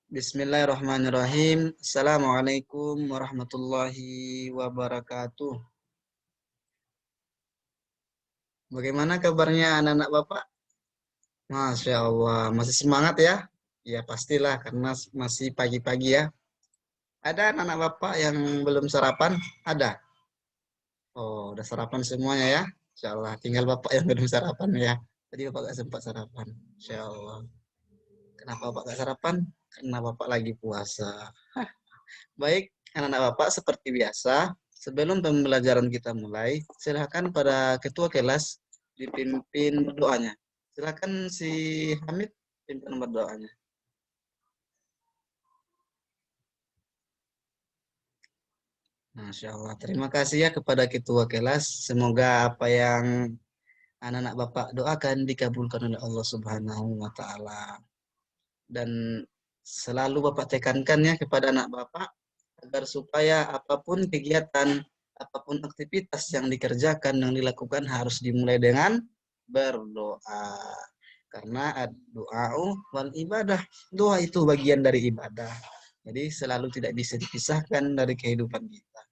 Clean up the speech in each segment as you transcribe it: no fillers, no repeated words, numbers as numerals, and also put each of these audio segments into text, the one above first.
Bismillahirrahmanirrahim. Assalamualaikum warahmatullahi wabarakatuh. Bagaimana kabarnya anak-anak Bapak? Masya Allah, masih semangat ya? Ya pastilah karena masih pagi-pagi ya. Ada anak-anak Bapak yang belum sarapan? Ada. Oh, udah sarapan semuanya ya? Insya Allah. Tinggal Bapak yang belum sarapan ya. Tadi Bapak gak sempat sarapan. Insya Allah. Kenapa Bapak gak sarapan? Karena Bapak lagi puasa. Baik, anak-anak Bapak seperti biasa, sebelum pembelajaran kita mulai, silakan pada ketua kelas dipimpin berdoanya. Silakan si Hamid pimpin berdoanya. Masya Allah. Terima kasih ya kepada ketua kelas. Semoga apa yang anak-anak Bapak doakan dikabulkan oleh Allah Subhanahu wa taala. Dan selalu Bapak tekankan ya kepada anak Bapak agar supaya apapun kegiatan, apapun aktivitas yang dikerjakan, yang dilakukan harus dimulai dengan berdoa. Karena doa wal ibadah, doa itu bagian dari ibadah. Jadi selalu tidak bisa dipisahkan dari kehidupan kita.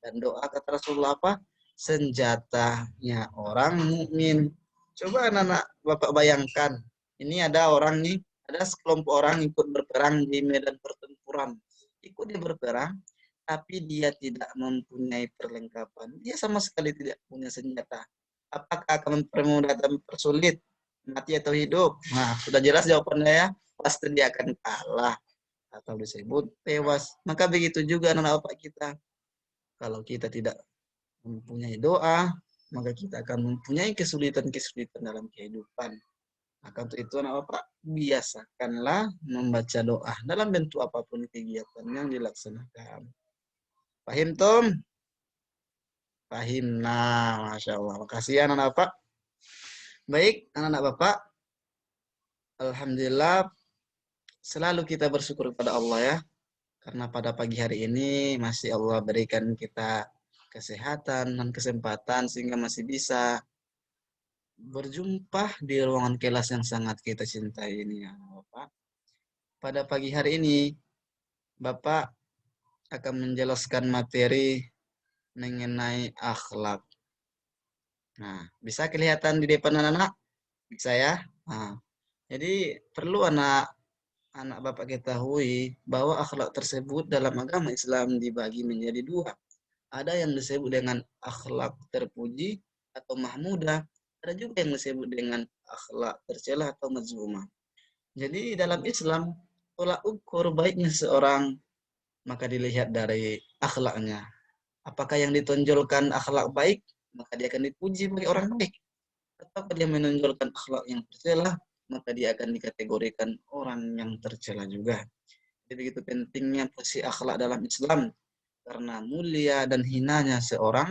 Dan doa kata Rasulullah apa? Senjatanya orang mukmin. Coba anak-anak Bapak bayangkan, ini ada orang nih, ada sekelompok orang ikut berperang di medan pertempuran. Ikut dia berperang, tapi dia tidak mempunyai perlengkapan. Dia sama sekali tidak punya senjata. Apakah akan mempermudah dan mempersulit mati atau hidup? Nah, sudah jelas jawabannya ya. Pasti dia akan kalah atau disebut tewas. Maka begitu juga anak bapak kita. Kalau kita tidak mempunyai doa, maka kita akan mempunyai kesulitan-kesulitan dalam kehidupan. Maka untuk itu anak bapak, biasakanlah membaca doa dalam bentuk apapun kegiatan yang dilaksanakan. Paham, Tom? Pahim. Nah, Masya Allah. Makasih ya anak-anak Bapak. Baik, anak-anak Bapak. Alhamdulillah, selalu kita bersyukur kepada Allah ya. Karena pada pagi hari ini masih Allah berikan kita kesehatan dan kesempatan sehingga masih bisa berjumpa di ruangan kelas yang sangat kita cintai ini ya Bapak. Pada pagi hari ini, Bapak akan menjelaskan materi mengenai akhlak. Nah, bisa kelihatan di depan anak-anak? Bisa ya? Nah, jadi perlu anak Bapak ketahui bahwa akhlak tersebut dalam agama Islam dibagi menjadi dua. Ada yang disebut dengan akhlak terpuji atau mahmudah. Ada juga yang disebut dengan akhlak tercela atau mazmumah. Jadi dalam Islam, tolak ukur baiknya seorang maka dilihat dari akhlaknya. Apakah yang ditonjolkan akhlak baik, maka dia akan dipuji bagi orang baik. Atau dia menonjolkan akhlak yang tercela, maka dia akan dikategorikan orang yang tercela juga. Jadi begitu pentingnya posisi akhlak dalam Islam, karena mulia dan hinanya seorang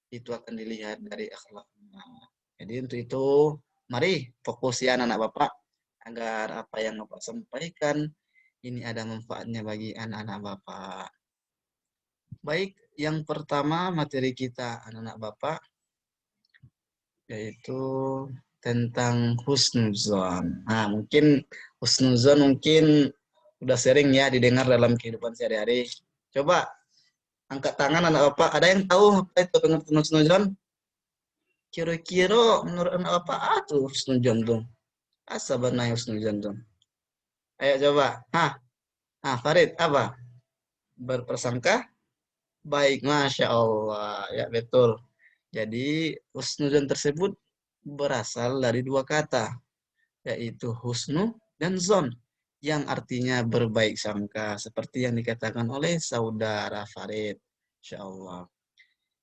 itu akan dilihat dari akhlaknya. Jadi untuk itu, mari fokus ya anak-anak Bapak, agar apa yang Bapak sampaikan ini ada manfaatnya bagi anak-anak Bapak. Baik, yang pertama materi kita anak-anak Bapak yaitu tentang husnuzon. Nah, mungkin husnuzon mungkin udah sering ya didengar dalam kehidupan sehari-hari. Coba angkat tangan anak bapak. Ada yang tahu apa itu pengertian husnuzon? Kira-kira menurut anak bapak apa tuh husnuzon tuh? Asa benar husnuzon tuh. Ayo coba. Farid apa? Berprasangka baik, masya Allah. Ya betul. Jadi husnuzon tersebut berasal dari dua kata, yaitu husnu dan zon, yang artinya berbaik sangka, seperti yang dikatakan oleh saudara Farid. Insya Allah.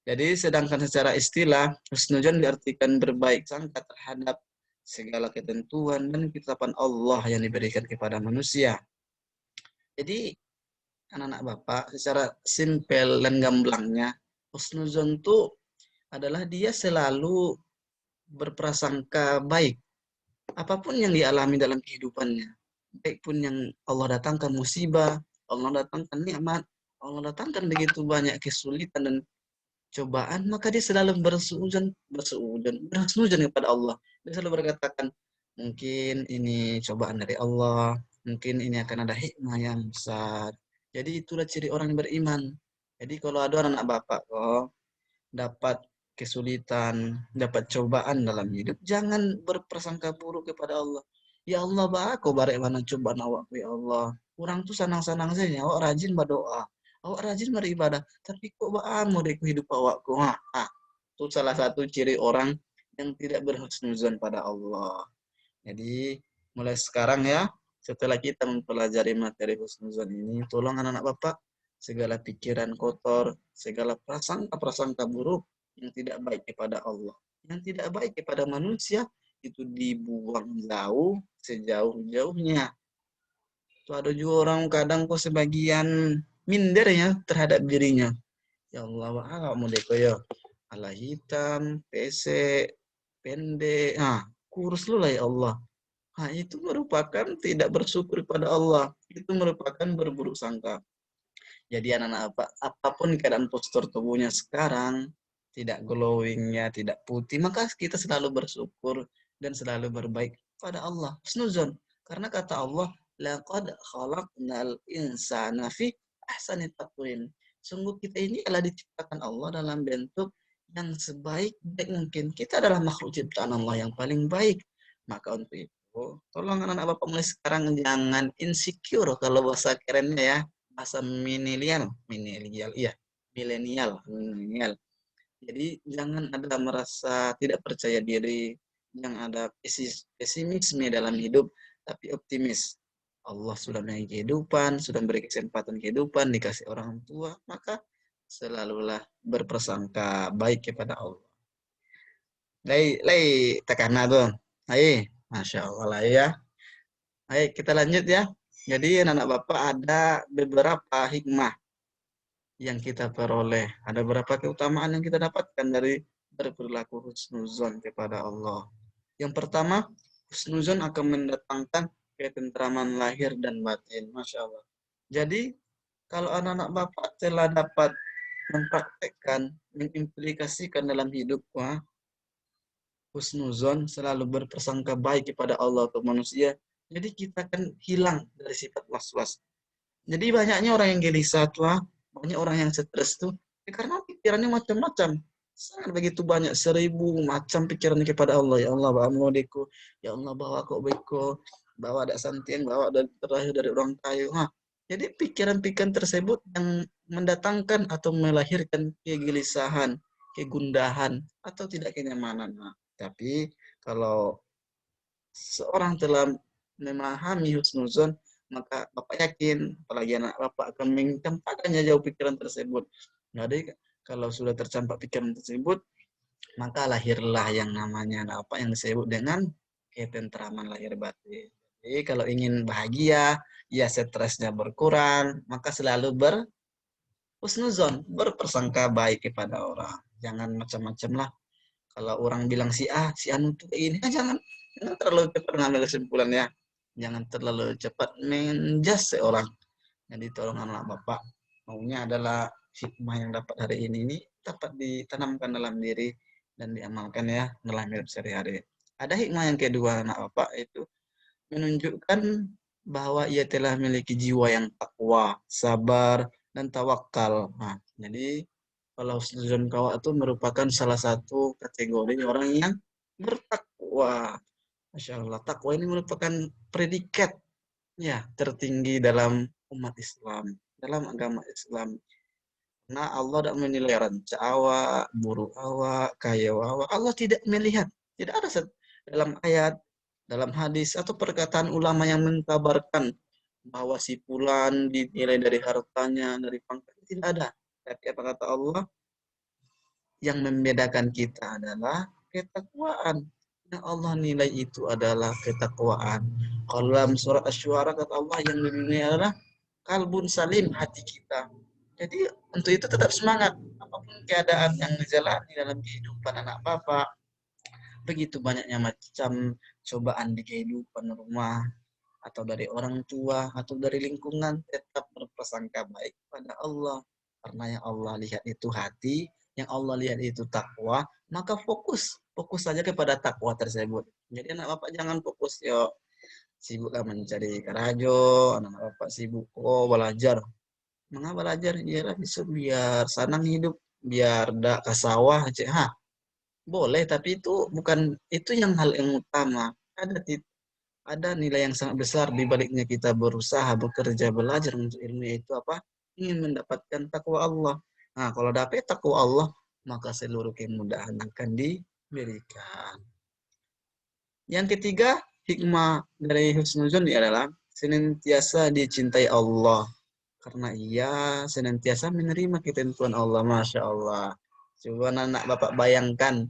Jadi sedangkan secara istilah, husnuzon diartikan berbaik sangka terhadap segala ketentuan dan ketetapan Allah yang diberikan kepada manusia. Jadi anak-anak Bapak, secara simpel dan gamblangnya, husnuzon itu adalah dia selalu berprasangka baik apapun yang dialami dalam kehidupannya, baik pun yang Allah datangkan musibah, Allah datangkan nikmat, Allah datangkan begitu banyak kesulitan dan cobaan, maka dia selalu bersuudzon kepada Allah. Dia selalu berkatakan, mungkin ini cobaan dari Allah, mungkin ini akan ada hikmah yang besar. Jadi itulah ciri orang yang beriman. Jadi kalau ada anak bapak kok dapat kesulitan, dapat cobaan dalam hidup, jangan berprasangka buruk kepada Allah. Ya Allah, aku barek mana cobaan awakku ya Allah. Orang tuh senang-senang saja, awak rajin berdoa, awak rajin beribadah, tapi kok baamu dek hidup awakku. Itu salah satu ciri orang yang tidak berhusnuzon pada Allah. Jadi mulai sekarang ya, setelah kita mempelajari materi husnuzon ini, tolong anak-anak bapak, segala pikiran kotor, segala prasangka-prasangka buruk yang tidak baik kepada Allah, yang tidak baik kepada manusia, itu dibuang jauh, sejauh-jauhnya. Itu ada juga orang kadang kok sebagian minder ya terhadap dirinya. Ya Allah, mau deko ya. Ala hitam, pesek, pendek, kurus lu lah ya Allah. Itu merupakan tidak bersyukur pada Allah. Itu merupakan berburuk sangka. Jadi anak-anak apapun keadaan postur tubuhnya sekarang, tidak glowingnya, tidak putih, maka kita selalu bersyukur dan selalu berbaik pada Allah. Husnuzon. Karena kata Allah, laqad khalaqnal insana fi ahsani taqwim. Sungguh kita ini adalah diciptakan Allah dalam bentuk yang sebaik-baik mungkin. Kita adalah makhluk ciptaan Allah yang paling baik. Maka untuk itu, tolong anak-anak Bapak mulai sekarang jangan insecure kalau bahasa kerennya ya, bahasa milenial. Jadi jangan ada merasa tidak percaya diri, jangan ada pesimisme dalam hidup, tapi optimis. Allah sudah memberi kehidupan, sudah memberi kesempatan kehidupan, dikasih orang tua, maka selalulah berprasangka baik kepada Allah. Lai tekan tuh. Hai, Masya Allah lah ya. Baik, kita lanjut ya. Jadi anak bapak ada beberapa hikmah yang kita peroleh. Ada beberapa keutamaan yang kita dapatkan dari berperilaku husnuzon kepada Allah. Yang pertama, husnuzon akan mendatangkan ketentraman lahir dan batin. Masya Allah. Jadi, kalau anak-anak bapak telah dapat mempraktekkan, mengimplikasikan dalam hidup, husnuzon selalu berprasangka baik kepada Allah atau manusia, jadi kita akan hilang dari sifat was-was. Jadi banyaknya orang yang gelisah tuh, banyak orang yang stres tuh, karena pikirannya macam-macam. Sangat begitu banyak, 1000 macam pikiran kepada Allah. Ya Allah, bawa modiku. Ya Allah, bawa kok beko. Bawa ada santian, bawa dari terakhir dari orang kayu. Jadi pikiran-pikiran tersebut yang mendatangkan atau melahirkan kegelisahan, kegundahan, atau tidak kenyamanan. Tapi kalau seorang telah memahami husnuzon, maka Bapak yakin, apalagi anak Bapak akan mencampakkannya jauh pikiran tersebut. Jadi kalau sudah tercampak pikiran tersebut, maka lahirlah yang namanya apa yang disebut dengan ketentraman lahir batin. Jadi kalau ingin bahagia, ya stresnya berkurang, maka selalu berhusnuzon, berprasangka baik kepada orang. Jangan macam-macam lah. Kalau orang bilang si Anu tuh ini, jangan terlalu cepat mengambil kesimpulan ya. Jangan terlalu cepat menjudge seorang. Jadi tolong anak bapak, maunya adalah hikmah yang dapat hari ini dapat ditanamkan dalam diri dan diamalkan ya dalam hidup sehari-hari. Ada hikmah yang kedua anak bapak, itu menunjukkan bahwa ia telah memiliki jiwa yang takwa, sabar, dan tawakal. Jadi kalau husnuzon kawa itu merupakan salah satu kategori orang yang bertakwa. Masya Allah, takwa ini merupakan predikat ya tertinggi dalam umat Islam, dalam agama Islam. Nah, Allah tidak menilai ranca awak, buruk awak, kaya awak. Allah tidak melihat. Tidak ada dalam ayat, dalam hadis, atau perkataan ulama yang mengkabarkan bahwa si fulan dinilai dari hartanya, dari pangkatnya. Tidak ada. Tapi apa kata Allah? Yang membedakan kita adalah ketakwaan. Yang Allah nilai itu adalah ketakwaan. Kalau dalam surat Asy-Syu'ara kata Allah yang dinilai adalah kalbun salim, hati kita. Jadi untuk itu tetap semangat. Apapun keadaan yang dijalani dalam kehidupan anak bapak, begitu banyaknya macam cobaan di kehidupan rumah, atau dari orang tua, atau dari lingkungan, tetap berprasangka baik pada Allah. Karena yang Allah lihat itu hati, yang Allah lihat itu takwa, maka fokus saja kepada takwa tersebut. Jadi anak bapak jangan fokus yo sibuk mencari karajo, anak bapak sibuk belajar. Mengapa belajar? Ya bisa biar senang hidup, biar dak ke sawah cek ha. Boleh, tapi itu bukan itu yang hal yang utama. Ada nilai yang sangat besar di baliknya kita berusaha, bekerja, belajar untuk ilmu, yaitu apa? Ingin mendapatkan takwa Allah. Nah, kalau dapat takwa Allah, maka seluruh kemudahan akan diberikan. Yang ketiga, hikmah dari husnuzon adalah senantiasa dicintai Allah. Karena ia senantiasa menerima ketentuan Allah. Masya Allah. Coba anak bapak bayangkan,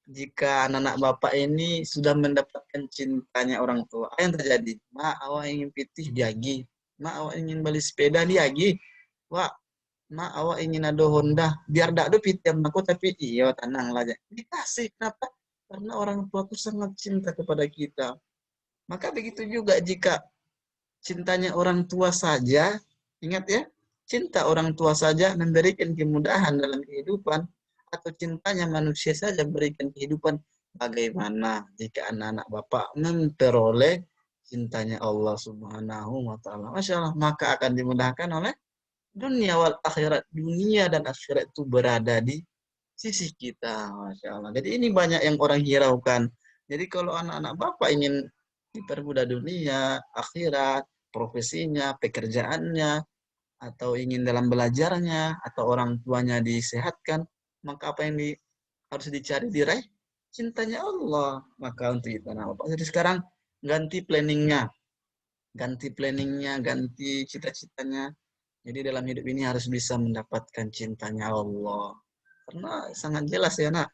jika anak-anak bapak ini sudah mendapatkan cintanya orang tua, apa yang terjadi? Ma, awak ingin pitih diagi. Ma, awak ingin beli sepeda diagi. Wah, ma, awak ingin ada Honda. Biar dak ada pitih aku, tapi iya tenang lah. Dikasih, kenapa? Karena orang tua itu sangat cinta kepada kita. Maka begitu juga jika cintanya orang tua saja, ingat ya, cinta orang tua saja memberikan kemudahan dalam kehidupan, atau cintanya manusia saja memberikan kehidupan, bagaimana jika anak-anak bapak memperoleh cintanya Allah Subhanahu wa taala. Masya Allah, maka akan dimudahkan oleh dunia wal akhirat. Dunia dan akhirat itu berada di sisi kita. Masya Allah. Jadi ini banyak yang orang hiraukan. Jadi kalau anak-anak bapak ingin dipermudah dunia, akhirat, profesinya, pekerjaannya, atau ingin dalam belajarnya, atau orang tuanya disehatkan, maka apa yang harus dicari diraih? Cintanya Allah. Maka untuk itu, nah, Bapak, jadi sekarang ganti planningnya, ganti cita-citanya. Jadi dalam hidup ini harus bisa mendapatkan cintanya Allah. Karena sangat jelas ya nak,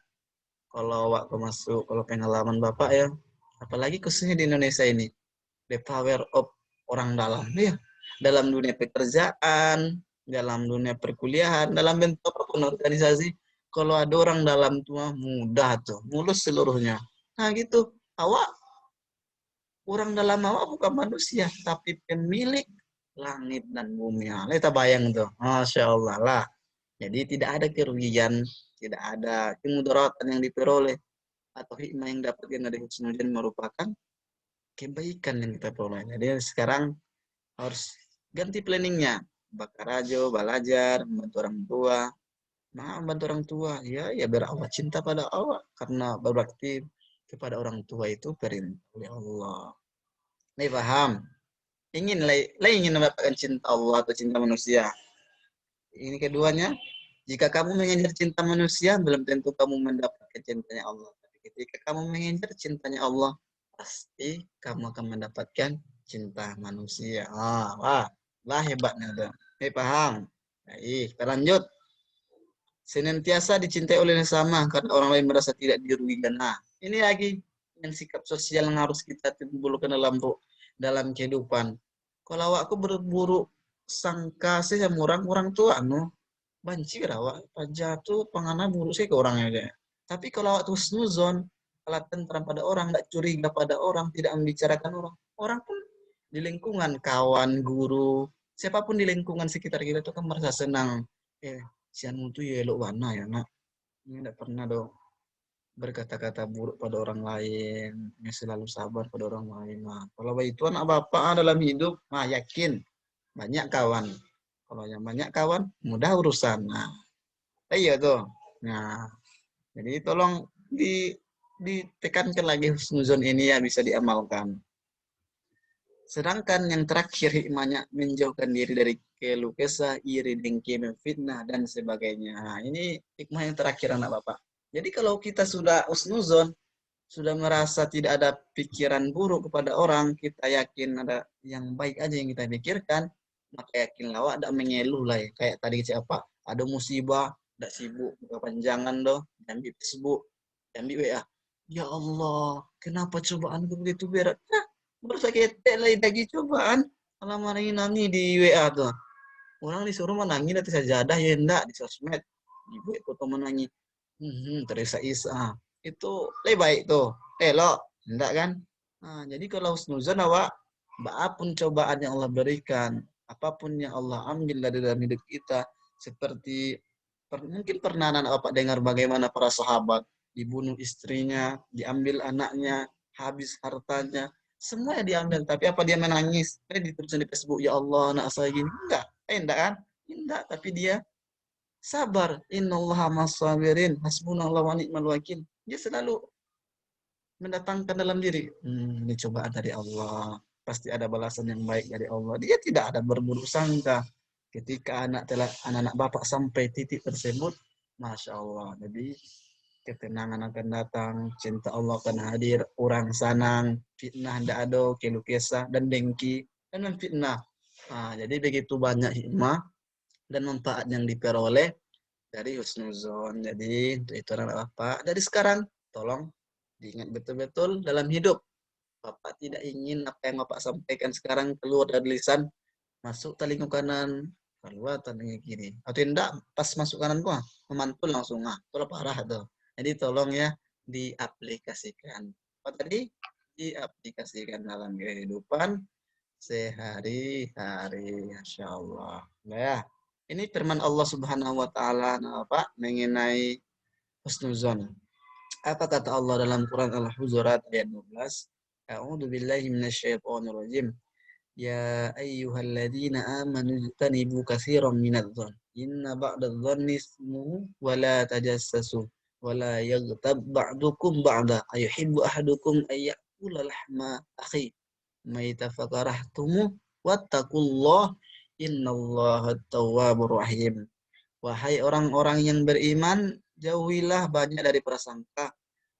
kalau waktu masuk, kalau pengalaman Bapak ya, apalagi khususnya di Indonesia ini, the power of orang dalam ya, dalam dunia pekerjaan, dalam dunia perkuliahan, dalam bentuk apapun organisasi, kalau ada orang dalam tua mudah tuh mulus seluruhnya. Nah gitu, awak orang dalam awak bukan manusia tapi pemilik langit dan bumi. Nah, kita bayang tuh, masya Allah lah. Jadi tidak ada kerugian, tidak ada kemudaratan yang diperoleh, atau hikmah yang dapat dari husnuzon merupakan kebaikan yang kita peroleh. Jadi sekarang harus ganti planningnya, bakar aja, belajar, membantu orang tua. Nah, membantu orang tua, ya biar Allah cinta pada Allah, karena berbakti kepada orang tua itu perintah oleh Allah. Nih paham? Ingin mendapatkan cinta Allah atau cinta manusia. Ini keduanya, jika kamu mengejar cinta manusia, belum tentu kamu mendapatkan cintanya Allah. Tapi ketika kamu mengejar cintanya Allah, pasti kamu akan mendapatkan cinta manusia. Wah hebatnya tuh. Paham? Baik, kita lanjut. Senantiasa dicintai oleh sesama karena orang lain merasa tidak dirugikan. Nah, ini lagi yang sikap sosial yang harus kita timbulkan dalam kehidupan. Kalau aku berburu sangka sih sama orang tua banci rawa pajatu pangana buruk sih ke orangnya kayak. Tapi kalau awak tuh snuzon, kalau tentram pada orang, tidak curiga pada orang, tidak membicarakan orang, orang pun di lingkungan kawan, guru, siapapun di lingkungan sekitar kita tuh kan merasa senang. Si anu tuh ya elok warna ya nak, ini tidak pernah dong berkata-kata buruk pada orang lain, yang selalu sabar pada orang lain. Nah, kalau itu anak bapak dalam hidup, yakin banyak kawan. Kalau yang banyak kawan, mudah urusan. Nah, iya tuh. Nah, jadi tolong ditekankan lagi husnuzon ini ya bisa diamalkan. Sedangkan yang terakhir hikmahnya menjauhkan diri dari keluh kesah, iri, dengki, fitnah dan sebagainya. Nah, ini hikmah yang terakhir anak bapak. Jadi kalau kita sudah husnuzon, sudah merasa tidak ada pikiran buruk kepada orang, kita yakin ada yang baik aja yang kita pikirkan, maka yakinlah awak tidak mengeluh lah ya. Kayak tadi siapa, ada musibah, tidak sibuk, kepanjangan doh, jambi Facebook, jambi WA. Ya Allah, kenapa cobaanku begitu berat? Nah, bersakit lagi lagi cobaan. Alamat nangis di WA tuh. Orang disuruh menangis nanti sajadah ya enggak di sosmed. Ibu foto menangis. Terisa Isa. Itu lebih baik tuh. Lo, enggak kan? Nah, jadi kalau husnuzan awak, apapun cobaan yang Allah berikan, apapun yang Allah ambil dari dalam hidup kita, seperti Mungkin pernah anak bapak dengar bagaimana para sahabat dibunuh istrinya, diambil anaknya, habis hartanya, semua diambil. Tapi apa dia menangis? Ditulis di Facebook, ya Allah, anak saya gini. Enggak kan? Enggak, tapi dia sabar. Innallaha mas-sabirin, hasbunallah wa ni'mal wakil. Dia selalu mendatangkan dalam diri, ini cobaan dari Allah, pasti ada balasan yang baik dari Allah. Dia tidak ada berburuk sangka ketika anak-anak bapak sampai titik tersebut. Masya Allah, jadi ketenangan akan datang, cinta Allah akan hadir, orang sanang, fitnah tidak ada, keluh kesah dan dengki dan memfitnah. Nah, jadi begitu banyak hikmah dan manfaat yang diperoleh dari husnuzon. Jadi untuk itu anak bapak dari sekarang tolong diingat betul-betul dalam hidup. Bapak tidak ingin apa yang bapak sampaikan sekarang keluar dari lisan masuk telinga kanan, keluar telinga kiri. Atau tidak pas masuk kanan gua memantul langsung, itu parah tuh. Jadi tolong ya diaplikasikan. Apa tadi? Diaplikasikan dalam kehidupan sehari-hari. Masya Allah. Nah, ya. Ini firman Allah Subhanahu wa taala Pak mengenai husnuzon. Apa kata Allah dalam Quran Al-Hujurat ayat 12? A'udzu billahi minasyaitonir rajim. Ya ayyuhalladzina amanu ijtanibu katsiran minadh-dhon. Inna ba'dadh-dhonni ismu wa la tajassasu wa la yaghtab ba'dukum ba'da ayuhibbu ahadukum ay ya'kula lahma akhi maita fakarahtumu wattaqullah innallaha tawwabur rahim. Wahai orang-orang yang beriman, jauhilah banyak dari prasangka.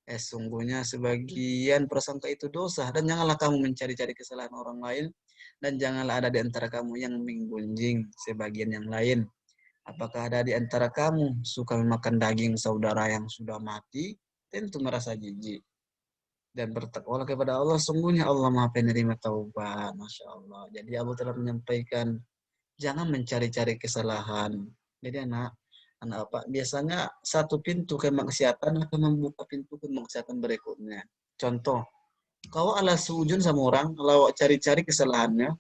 Sungguhnya sebagian prasangka itu dosa, dan janganlah kamu mencari-cari kesalahan orang lain, dan janganlah ada di antara kamu yang menggunjing sebagian yang lain. Apakah ada di antara kamu suka memakan daging saudara yang sudah mati? Tentu merasa jijik. Dan bertakwalah kepada Allah, sungguhnya Allah Maha Penerima Taubat. Masya Allah. Jadi Allah telah menyampaikan, jangan mencari-cari kesalahan. Jadi anak apa biasanya satu pintu kemaksiatan akan membuka pintu kemaksiatan berikutnya. Contoh, kau ala sujud sama orang, kalau cari-cari kesalahannya,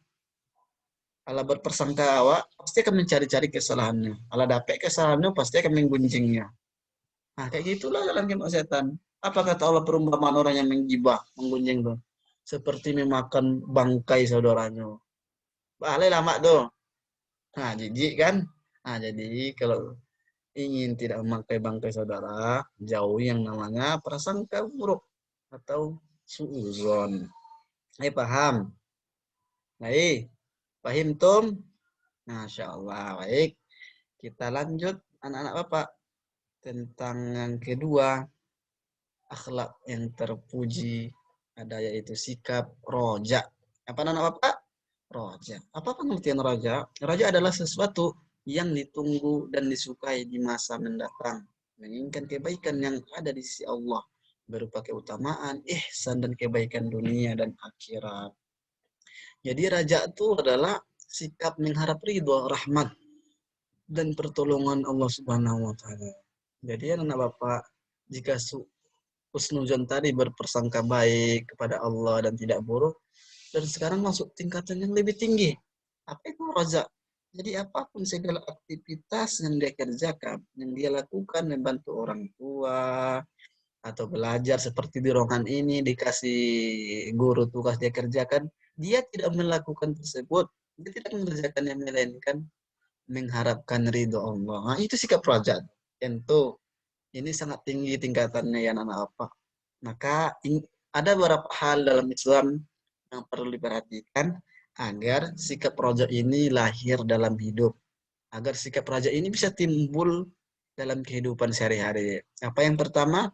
ala berpersangka awak, pasti akan mencari-cari kesalahannya. Ala dapat kesalahannya, pasti akan menggunjingnya. Nah, kayak gitulah dalam kemaksiatan. Apa kata Allah perumpamaan orang yang menggibah, menggunjing tuh? Seperti memakan bangkai saudaranya. Balai lama tuh. Nah, jijik kan? Nah, jadi kalau ingin tidak memakai bangkai saudara, jauhi yang namanya prasangka buruk atau suuzon. Hai paham? Baik, paham Tom? Masya Allah, baik. Kita lanjut anak-anak Bapak tentang yang kedua, akhlak yang terpuji ada yaitu sikap roja. Apa anak Bapak? Roja. Apa pengertian roja? Roja adalah sesuatu yang ditunggu dan disukai di masa mendatang. Menginginkan kebaikan yang ada di sisi Allah. Berupa keutamaan, ihsan, dan kebaikan dunia dan akhirat. Jadi raja itu adalah sikap mengharap ridho, rahmat, dan pertolongan Allah Subhanahu wa taala. Jadi anak Bapak, jika husnuzon tadi berpersangka baik kepada Allah dan tidak buruk, dan sekarang masuk tingkatan yang lebih tinggi. Apa itu raja? Jadi apapun segala aktivitas yang dia kerjakan, yang dia lakukan membantu orang tua atau belajar seperti di ruangan ini dikasih guru tugas dia kerjakan, dia tidak melakukan tersebut, dia tidak mengerjakan yang melainkan mengharapkan ridho Allah. Nah, itu sikap raja. Tentu ini sangat tinggi tingkatannya ya anak apa. Maka ada beberapa hal dalam Islam yang perlu diperhatikan agar sikap raja ini lahir dalam hidup. Agar sikap raja ini bisa timbul dalam kehidupan sehari-hari. Apa yang pertama?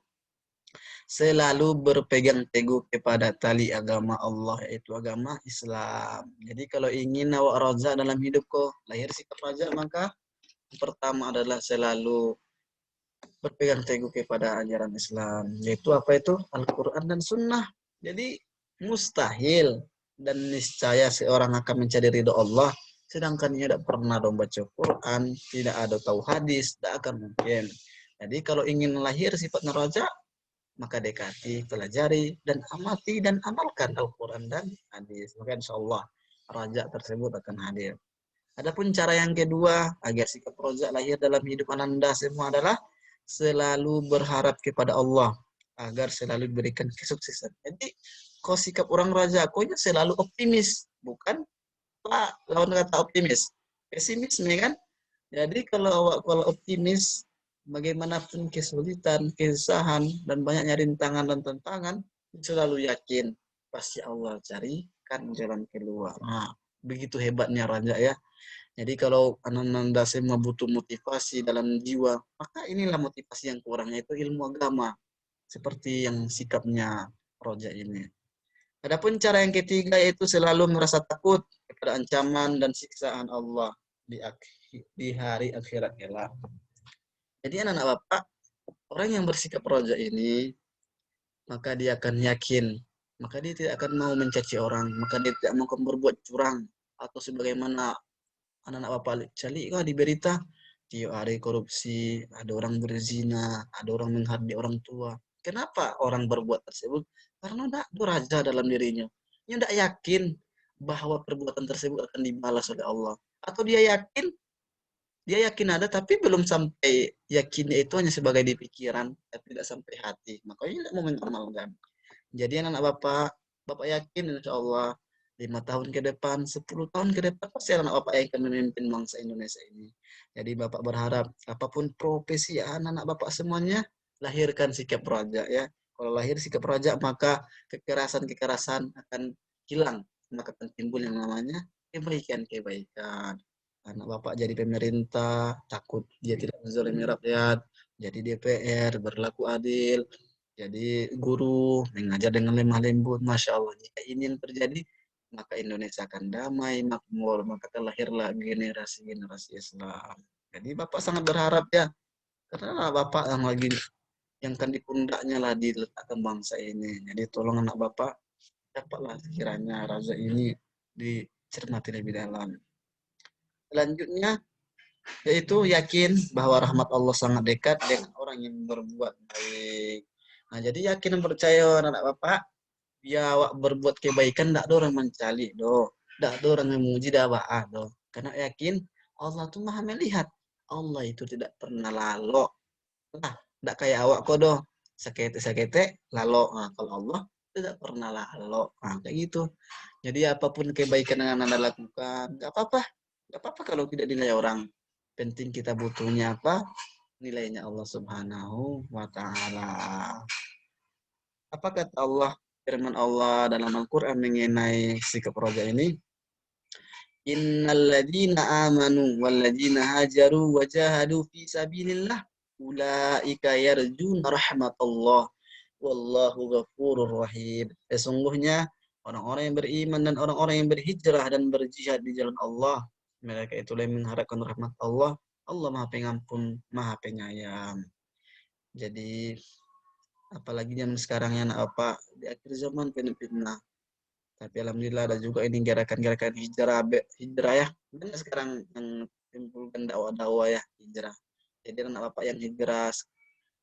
Selalu berpegang teguh kepada tali agama Allah, yaitu agama Islam. Jadi kalau ingin awak raja dalam hidup kok lahir sikap raja, maka yang pertama adalah selalu berpegang teguh kepada ajaran Islam. Yaitu apa itu? Al-Quran dan Sunnah. Jadi mustahil dan niscaya seorang akan mencari ridho Allah sedangkan ia tidak pernah membaca Quran, tidak ada tahu hadis, tidak akan mungkin. Jadi kalau ingin lahir sifat neraja, maka dekati, pelajari, dan amati dan amalkan Al-Quran dan hadis. Maka insya Allah raja tersebut akan hadir. Adapun cara yang kedua agar sikap roja lahir dalam hidup ananda semua adalah selalu berharap kepada Allah agar selalu diberikan kesuksesan. Jadi, kau sikap orang raja, kau selalu optimis, bukan Pak lawan kata optimis, pesimisme kan? Jadi kalau optimis, bagaimanapun kesulitan, kesusahan, dan banyaknya rintangan dan tantangan, selalu yakin pasti Allah carikan jalan keluar. Nah, begitu hebatnya raja ya. Jadi kalau anak-anak semua butuh motivasi dalam jiwa, maka inilah motivasi yang kurangnya itu ilmu agama. Seperti yang sikapnya Roja ini. Adapun cara yang ketiga yaitu selalu merasa takut kepada ancaman dan siksaan Allah di hari akhirat kelak. Jadi anak-anak Bapak, orang yang bersikap Roja ini, maka dia akan yakin, maka dia tidak akan mau mencaci orang, maka dia tidak mau berbuat curang atau sebagaimana anak-anak bapak cali kah di berita tiap hari korupsi, ada orang berzina, ada orang menghardik orang tua. Kenapa orang berbuat tersebut? Karena tidak ada raja dalam dirinya. Dia tidak yakin bahwa perbuatan tersebut akan dibalas oleh Allah. Atau dia yakin ada tapi belum sampai yakinnya itu hanya sebagai di pikiran, tapi tidak sampai hati. Makanya tidak mau mengamalkan. Jadi anak bapak, bapak yakin insya Allah 5 tahun ke depan, 10 tahun ke depan pasti anak bapak yang akan memimpin bangsa Indonesia ini. Jadi bapak berharap apapun profesi anak-anak bapak semuanya lahirkan sikap raja ya. Kalau lahir sikap raja maka kekerasan-kekerasan akan hilang, maka akan timbul yang namanya kebaikan-kebaikan. Anak bapak jadi pemerintah, takut dia tidak menzalimi rakyat, jadi DPR berlaku adil, jadi guru mengajar dengan lemah lembut, masya Allah. Jika ini yang terjadi, maka Indonesia akan damai, makmur, maka terlahirlah generasi-generasi Islam. Jadi Bapak sangat berharap ya, karena Bapak yang lagi yang kan di pundaknya lah diletakkan bangsa ini. Jadi tolong anak Bapak dapatlah kiranya raja ini dicermati lebih dalam. Selanjutnya yaitu yakin bahwa rahmat Allah sangat dekat dengan orang yang berbuat baik. Nah, jadi yakin dan percaya anak Bapak, ya awak berbuat kebaikan tidak ada orang mencari do, tidak ada orang memuji dah do. Karena yakin Allah tuh maha melihat. Allah itu tidak pernah lalu. Nah, tidak kayak awak kok do. Sakete-sakete lalu. Nah, kalau Allah tidak pernah lalu. Nah, kayak gitu. Jadi apapun kebaikan yang Anda lakukan, nggak apa-apa. Nggak apa-apa kalau tidak dinilai orang. Penting kita butuhnya apa? Nilainya Allah Subhanahu wa taala. Apa kata Allah, firman Allah dalam Al-Qur'an mengenai sikap raja ini? Innalladzina amanu walladzina hajaru wajahadu fi sabilillah ulaika yarjuna rahmatullah wallahu ghafurur rahim. Sesungguhnya orang-orang yang beriman dan orang-orang yang berhijrah dan berjihad di jalan Allah, mereka itu yang mengharapkan rahmat Allah. Allah Maha Pengampun, Maha Penyayang. Jadi apalagi zaman sekarang ya apa di akhir zaman penuh fitnah. Tapi alhamdulillah ada juga ini gerakan-gerakan hijrah ya. Banyak sekarang yang timbulkan dakwah-dakwah ya hijrah. Jadi anak bapak yang hijrah,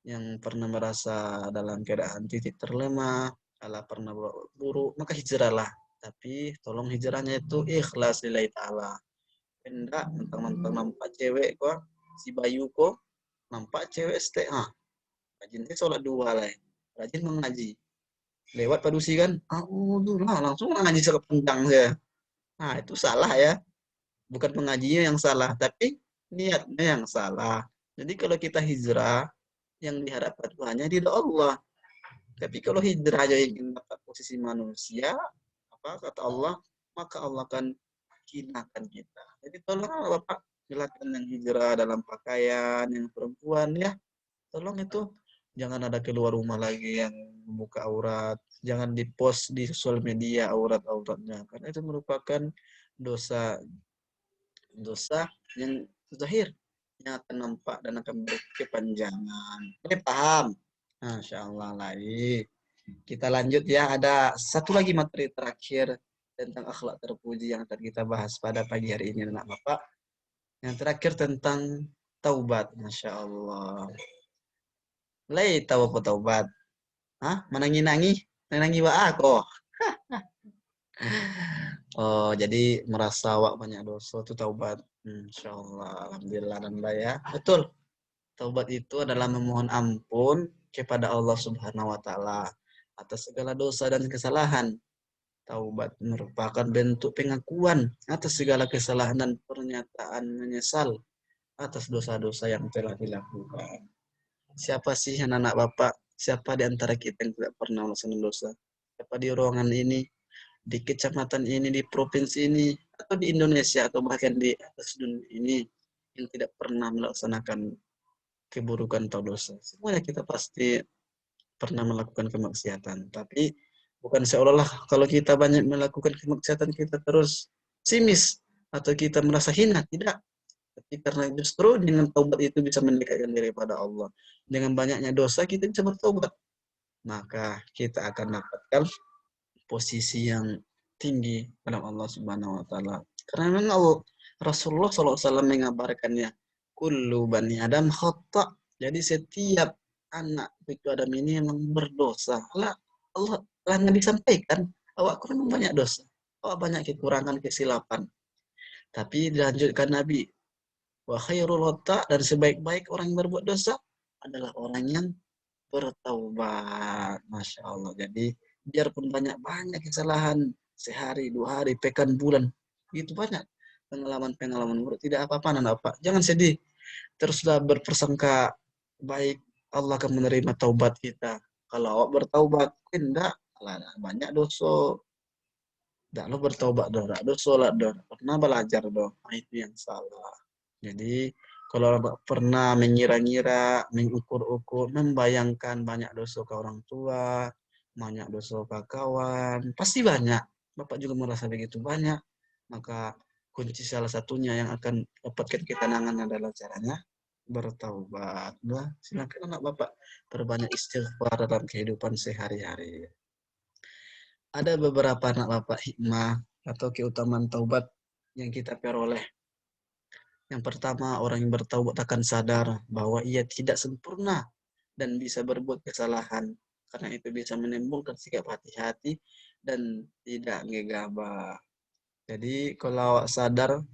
yang pernah merasa dalam keadaan titik terlemah, Allah pernah buruk, maka hijrahlah. Tapi tolong hijrahnya itu ikhlas lillahi ta'ala. Enggak, mentang-mentang nampak cewek kok, si Bayu kok, nampak cewek STA. Rajin sholat 2 lah. Rajin mengaji. Lewat padusi kan, lah langsung mengaji sekepentang saya. Nah, itu salah ya. Bukan pengajinya yang salah, tapi niatnya yang salah. Jadi kalau kita hijrah, yang diharapkan itu hanya ridha Allah. Tapi kalau hijrah aja ingin dapat posisi manusia, apa kata Allah, maka Allah akan hinakan kita. Jadi tolong Bapak silakan yang hijrah dalam pakaian, yang perempuan ya, tolong itu jangan ada keluar rumah lagi yang membuka aurat, jangan dipost di sosial media aurat-auratnya, karena itu merupakan dosa dosa yang zahir yang akan nampak dan akan berkepanjangan. Oke, paham? Masya Allah lagi. Kita lanjut ya. Ada satu lagi materi terakhir tentang akhlak terpuji yang akan kita bahas pada pagi hari ini, anak Bapak. Yang terakhir tentang taubat. Masya Allah. Lay tahu apa taubat? Hah? Menangi-nangi? Menangi wa aku. Oh, jadi merasa awak banyak dosa itu taubat. Insyaallah, alhamdulillah dan ya. Betul. Taubat itu adalah memohon ampun kepada Allah Subhanahu wa taala atas segala dosa dan kesalahan. Taubat merupakan bentuk pengakuan atas segala kesalahan dan pernyataan menyesal atas dosa-dosa yang telah dilakukan. Siapa sih anak-anak Bapak? Siapa di antara kita yang tidak pernah melakukan dosa? Siapa di ruangan ini, di kecamatan ini, di provinsi ini, atau di Indonesia, atau bahkan di atas dunia ini yang tidak pernah melaksanakan keburukan atau dosa? Semuanya kita pasti pernah melakukan kemaksiatan. Tapi bukan seolah-olah kalau kita banyak melakukan kemaksiatan kita terus simis atau kita merasa hina. Tidak. Tapi karena justru dengan taubat itu bisa mendekatkan diri pada Allah. Dengan banyaknya dosa kita bisa bertobat. Maka kita akan dapatkan posisi yang tinggi dalam Allah Subhanahu wa taala. Karena memang Rasulullah SAW mengabarkannya, kullu bani Adam khata. Jadi setiap anak cucu Adam ini memang berdosa. Allah nggak disampaikan, awakku memang banyak dosa. Awak banyak kekurangan, kesilapan. Tapi dilanjutkan Nabi, wa khairul wata, dan sebaik-baik orang yang berbuat dosa adalah orang yang bertaubat. Masya Allah. Jadi biarpun banyak-banyak kesalahan sehari, 2 hari, pekan, bulan, begitu banyak pengalaman-pengalaman buruk, tidak apa-apa anak Bapak. Jangan sedih. Teruslah berpersangka baik, Allah akan menerima taubat kita. Kalau awak bertaubat, tidak, banyak dosa. Tidak lo bertaubat doh, tidak sholat doh, pernah belajar doh. Nah, itu yang salah. Jadi kalau pernah mengira-ngira, mengukur-ukur, membayangkan banyak dosa ke orang tua, banyak dosa ke kawan, pasti banyak. Bapak juga merasa begitu banyak. Maka kunci salah satunya yang akan dapatkan ketenangan adalah caranya bertaubat. Nah, silakan anak Bapak perbanyak istighfar dalam kehidupan sehari-hari. Ada beberapa anak Bapak hikmah atau keutamaan taubat yang kita peroleh. Yang pertama, orang yang bertaubat akan sadar bahwa ia tidak sempurna dan bisa berbuat kesalahan. Karena itu bisa menimbulkan sikap hati-hati dan tidak gegabah. Jadi kalau awak sadar,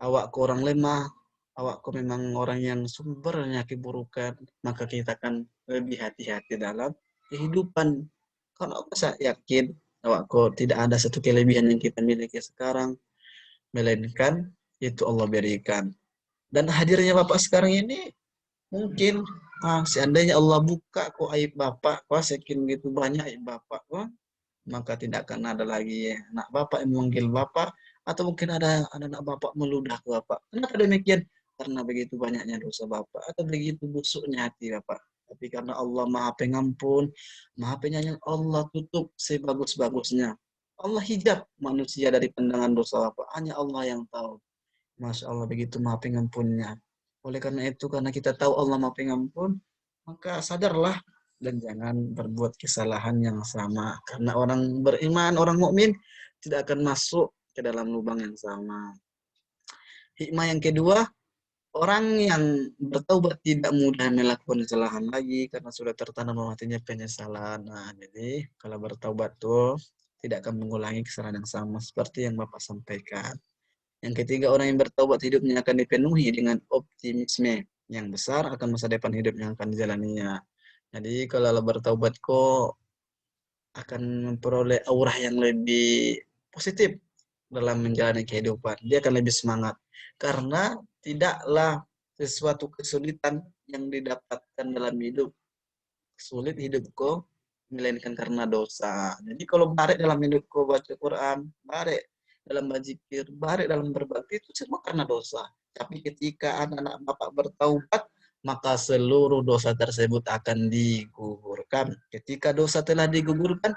awak orang lemah, awak memang orang yang sumbernya keburukan, maka kita akan lebih hati-hati dalam kehidupan. Kalau saya yakin, awak tidak ada satu kelebihan yang kita miliki sekarang, melainkan itu Allah berikan. Dan hadirnya Bapak sekarang ini mungkin seandainya Allah buka kok aib Bapak, kok sekian gitu banyak aib Bapak, maka tidak akan ada lagi anak Bapak yang memanggil Bapak, atau mungkin ada anak Bapak meludah ke Bapak. Kenapa demikian? Karena begitu banyaknya dosa Bapak atau begitu busuknya hati Bapak. Tapi karena Allah Maha Pengampun, Maha Penyayang, Allah tutup sebagus-bagusnya. Allah hijab manusia dari pandangan dosa Bapak. Hanya Allah yang tahu. Masya Allah, begitu Maha Pengampunnya. Oleh karena itu, karena kita tahu Allah Maha Pengampun, maka sadarlah dan jangan berbuat kesalahan yang sama. Karena orang beriman, orang mukmin tidak akan masuk ke dalam lubang yang sama. Hikmah yang kedua, orang yang bertaubat tidak mudah melakukan kesalahan lagi karena sudah tertanam dalam hatinya penyesalan. Nah, jadi kalau bertaubat tuh tidak akan mengulangi kesalahan yang sama seperti yang Bapak sampaikan. Yang ketiga, orang yang bertaubat hidupnya akan dipenuhi dengan optimisme yang besar akan masa depan hidup yang akan dijalaninya. Jadi kalau bertaubat kok akan memperoleh aura yang lebih positif dalam menjalani kehidupan. Dia akan lebih semangat karena tidaklah sesuatu kesulitan yang didapatkan dalam hidup sulit hidupku melainkan karena dosa. Jadi kalau barek dalam hidupku baca Quran, barek dalam berzikir, barek dalam berbakti itu semua karena dosa. Tapi ketika anak-anak Bapak bertaubat, maka seluruh dosa tersebut akan digugurkan. Ketika dosa telah digugurkan,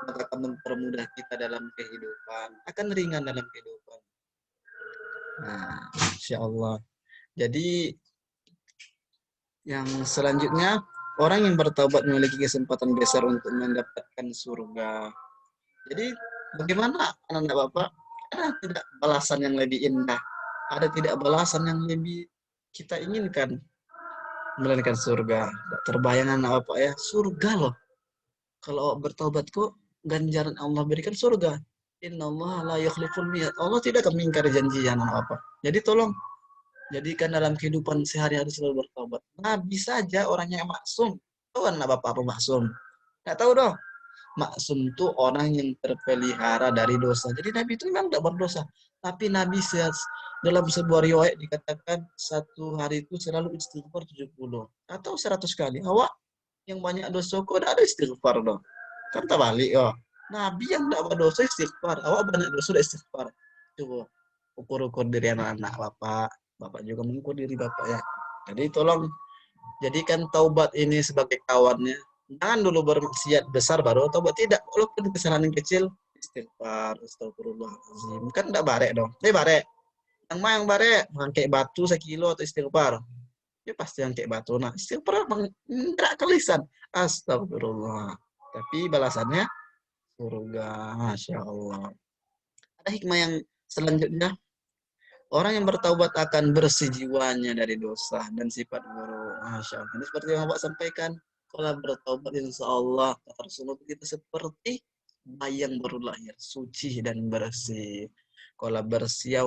maka akan mempermudah kita dalam kehidupan, akan ringan dalam kehidupan. Nah, insya Allah. Jadi yang selanjutnya, orang yang bertaubat memiliki kesempatan besar untuk mendapatkan surga. Jadi bagaimana anak-anak Bapak? Ada tidak balasan yang lebih indah? Ada tidak balasan yang lebih kita inginkan melainkan surga? Terbayang anak Bapak ya, surga loh. Kalau bertaubat kok ganjaran Allah berikan surga. Innallaha la yukhliful mi'ad. Allah tidak akan mengingkari janji anak apa. Jadi tolong jadikan dalam kehidupan sehari-hari selalu bertobat. Nabi saja orangnya yang maksum. Tahu kan anak bapak apa maksum? Nggak tahu dong. Maksum itu orang yang terpelihara dari dosa. Jadi Nabi itu memang tidak berdosa. Tapi Nabi dalam sebuah riwayat dikatakan satu hari itu selalu istighfar 70 atau 100 kali. Awak yang banyak dosa kok ada istighfar dong. Kan tak balik oh. Nabi yang tidak berdosa istighfar. Awak banyak dosa udah istighfar. Coba ukur-ukur diri anak-anak bapak. Bapak juga mengukur diri bapak ya. Jadi tolong jadikan taubat ini sebagai kawannya. Jangan dulu bermaksiat besar baru taubat. Tidak, walaupun kesalahan yang kecil, istighfar, astagfirullahaladzim. Kan enggak barek dong. Barek. Yang mah yang barek, ngangkek batu sekilo atau istighfar. Ya pasti ngangkek batu. Nah, istighfar enggak kelisan. Astagfirullah. Tapi balasannya surga. Masya Allah. Ada hikmah yang selanjutnya. Orang yang bertaubat akan bersih jiwanya dari dosa dan sifat buruk. Masya Allah. Ini seperti yang Bapak sampaikan. Kalau bertaubat insya Allah kata Rasulullah kita seperti bayi yang baru lahir, suci dan bersih. Kalau bersih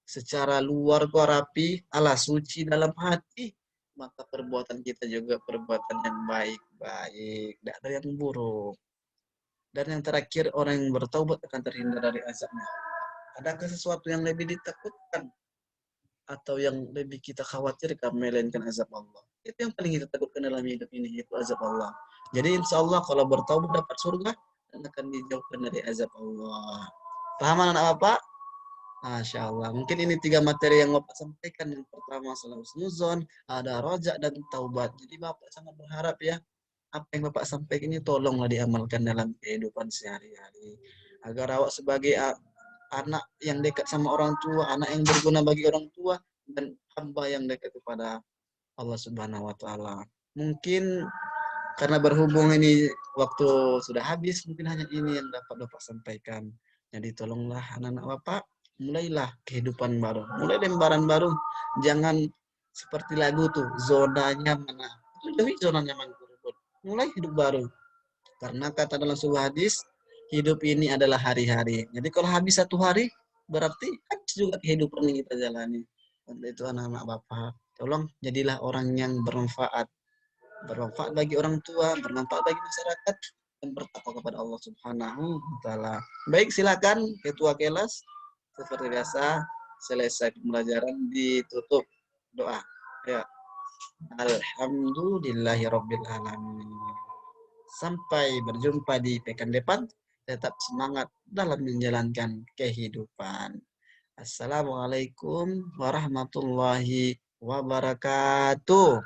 secara luar kok rapi, ala suci dalam hati, maka perbuatan kita juga perbuatan yang baik-baik, tidak ada yang buruk. Dan yang terakhir, orang yang bertaubat akan terhindar dari azabnya. Adakah sesuatu yang lebih ditakutkan atau yang lebih kita khawatirkan melainkan azab Allah? Itu yang paling kita takutkan dalam hidup ini, yaitu azab Allah. Jadi insya Allah kalau bertaubat dapat surga dan akan dijauhkan dari azab Allah. Paham anak Bapak? Masya Allah. Mungkin ini 3 materi yang Bapak sampaikan. Yang pertama salah husnuzon, ada rojak dan taubat. Jadi Bapak sangat berharap ya, apa yang Bapak sampaikan ini tolonglah diamalkan dalam kehidupan sehari-hari. Agar awak sebagai anak yang dekat sama orang tua, anak yang berguna bagi orang tua, dan hamba yang dekat kepada Allah Subhanahu wa Ta'ala. Mungkin karena berhubung ini waktu sudah habis, mungkin hanya ini yang dapat Bapak sampaikan. Jadi tolonglah anak-anak Bapak, mulailah kehidupan baru, mulai lembaran baru. Jangan seperti lagu tuh, zona nyaman. Itu jauhi zona nyaman. Mulai hidup baru. Karena kata dalam sebuah hadis, hidup ini adalah hari-hari. Jadi kalau habis satu hari, berarti habis juga kehidupan yang kita jalani. Untuk itu anak-anak Bapak, tolong jadilah orang yang bermanfaat. Bermanfaat bagi orang tua, bermanfaat bagi masyarakat, dan bertakwa kepada Allah Subhanahu wa Ta'ala. Baik, silakan ketua kelas. Seperti biasa, selesai pembelajaran ditutup doa. Ya. Alhamdulillahirabbil alamin. Sampai berjumpa di pekan depan. Tetap semangat dalam menjalankan kehidupan. Assalamualaikum warahmatullahi wabarakatuh.